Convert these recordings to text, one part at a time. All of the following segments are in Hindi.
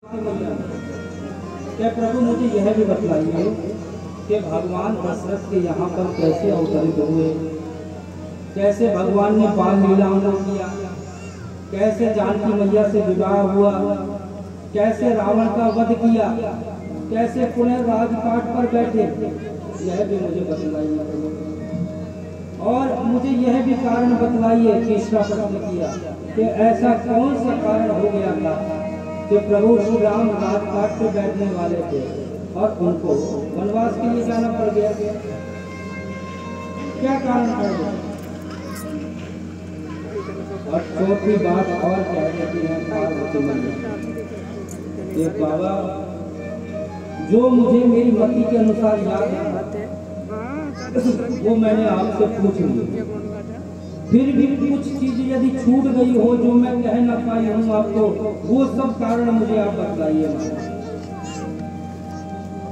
क्या प्रभु मुझे यह भी बतलाइए कि भगवान दशरथ के यहाँ पर कैसे अवतरित हुए, कैसे भगवान ने बाल लीलाओं किया, कैसे जानकी मैया से विवाह हुआ, कैसे रावण का वध किया, कैसे पुनः राजपाट पर बैठे, यह भी मुझे बतलाइए। और मुझे यह भी कारण बतलाइए, तीसरा प्रश्न किया कि ऐसा कौन सा कारण हो गया था कि प्रभु श्री राम राजपाट पर बैठने वाले थे और उनको वनवास के लिए जाना पड़ गया, क्या कारण था? और चौथी बात और कह देती है पार्वती मैया, ये बाबा जो मुझे मेरी मति के अनुसार याद है वो मैंने आपसे पूछ ली, फिर भी कुछ चीज यदि छूट गई हो जो मैं कह ना पाई हूँ आपको, वो सब कारण मुझे आप बताइए।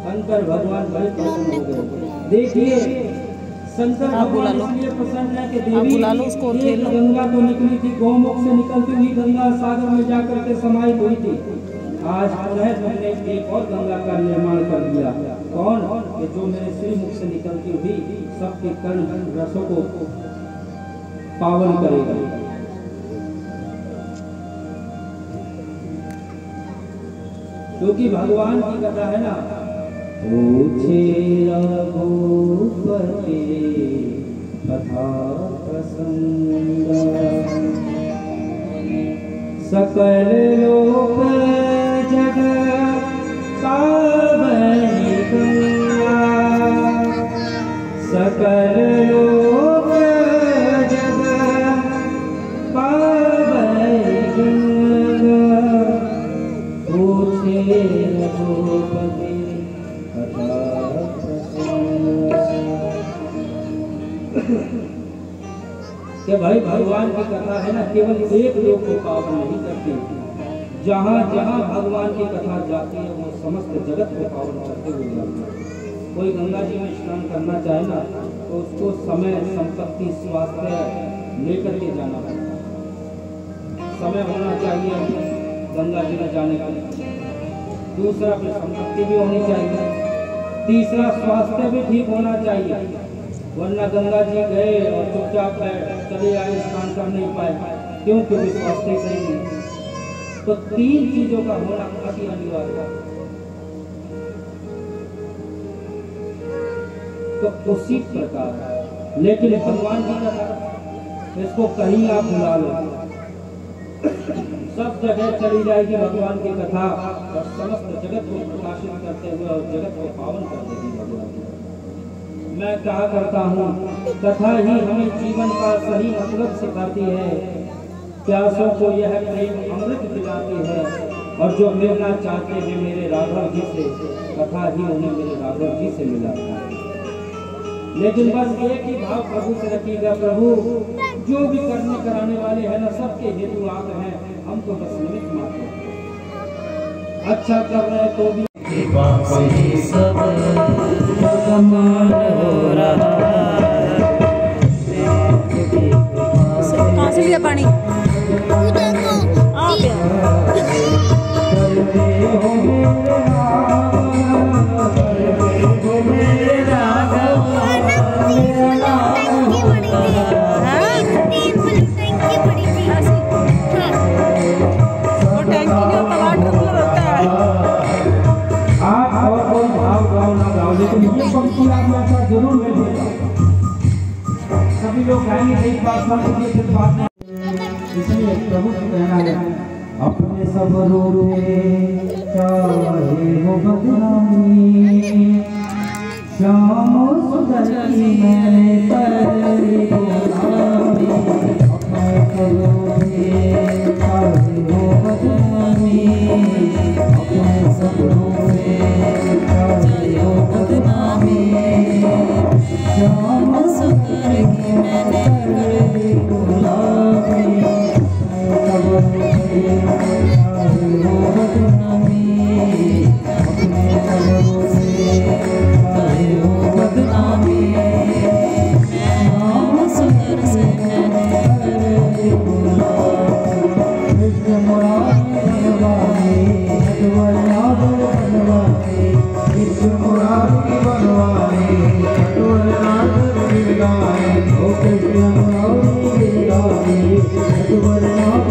शंकर भगवान बड़े प्रसन्न हो गए। देखिए शंकर भगवान इसलिए प्रसन्न है कि देवी एक गंगा तो निकली थी, गौमुख से निकलती हुई गंगा सागर में जाकर के समाहित हुई थी। आज पुनः तुमने एक और गंगा का निर्माण कर दिया। कौन? कि जो मेरे श्री मुख से निकलती हुई सबके कर्ण रसों को पावन करेगा। क्योंकि भगवान की कथा है ना, पूछे रघुपति कथा प्रसंग, सकल लोक जग पावनी गंगा, सकल लोक जग पावनी गंगा, पूछे रघुपति कथा प्रसंग। कि भाई भगवान की कथा है ना, केवल एक लोक को पावन नहीं करती, जहाँ जहाँ भगवान की कथा जाती है वो समस्त जगत को पावन करते हुए जाती है। कोई गंगा जी में स्नान करना चाहे ना तो उसको समय, संपत्ति, स्वास्थ्य लेकर के जाना पड़ता है। समय होना चाहिए गंगा जी में जाने का, दूसरा फिर संपत्ति भी होनी चाहिए, तीसरा स्वास्थ्य भी ठीक होना चाहिए, वरना गंगा जी गए और चुपचाप चले आए, स्नान कर नहीं पाए, क्योंकि स्वास्थ्य सही नहीं। तो तीन चीजों का होना अति अनिवार्य है। तो उसी प्रकार लेकिन भगवान की कथा, इसको कहीं आप भुला लो, सब जगह चली जाएगी भगवान की कथा और समस्त जगत को प्रकाशित करते हुए और जगत को पावन कर देगी भगवान की। मैं कहा करता हूँ, कथा ही हमें जीवन का सही मतलब सिखाती है, प्यासों को यह प्रेम अमृत पिलाती है, और जो मिलना चाहते हैं मेरे राघव जी से, कथा ही उन्हें मेरे राघव जी से मिलाता है। लेकिन बस एक ही भाव प्रभु से रखिएगा, प्रभु जो भी करने कराने वाले हैं ना, सबके हेतु आप हैं, हम तो बस निमित्त मात्र हैं। अच्छा कर रहे तो भी सब समान हो रहा है। कहाँ से लिया पानी? जरूर सभी लोग गाएंगे, एक बात बात नहीं, इसलिए प्रभु से कहना है, अपने सब रूपे चाहे वो बदनामी, श्याम सुंदर की मैंने परी गुलामी, अपने सब रूपे चाहे वो बदनामी, अपने सब रूपे चाहे वो बदनामी, श्याम सुंदर की मैंने परी गुलामी, सब रूपे चाहे वो बदनामी, अपने सब रूपे चाहे वो बदनामी, ओ कृष्ण मुरारी गिरधारी रघुवर नाम